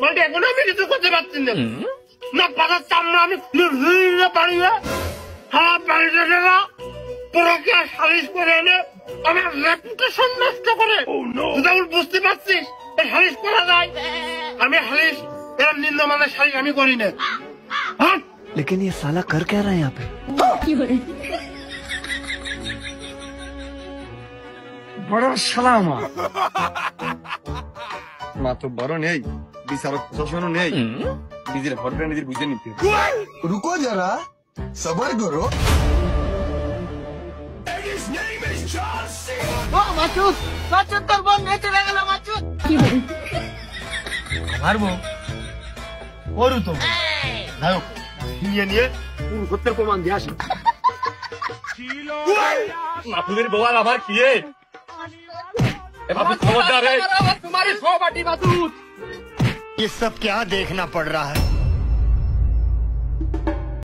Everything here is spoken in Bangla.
মানে এখন আমি কিছু করতে পারছি না, না পাতার চামড়া আমি পারি না, খারাপ বাড়িতে গেলা তোরাকে সালিশ করে এনে আমার রেপুটেশন নষ্ট করে। যেমন বুঝতে পারছিস সালিশ করা যায়, আমি সালিশ এরকম নিম্নমানের সালিশ আমি করি না। लेकिन ये साला कर क्या रहा है यहाँ पे? বড় শালা আমার মা তো বড় নেই, বিচারক প্রশাসনও নেই, নিজের ঘরটা নিজের বুঝে নিতে। रुको जरा सबर करो। মারবো ওরু তো নিয়ে নিয়ে সত্যের প্রমাণ দিয়ে আসি। মাতুলের বোয়াল আবার কিয়ে खबरदार है तुम्हारी 100 बाटी मासूद। ये सब क्या देखना पड़ रहा है?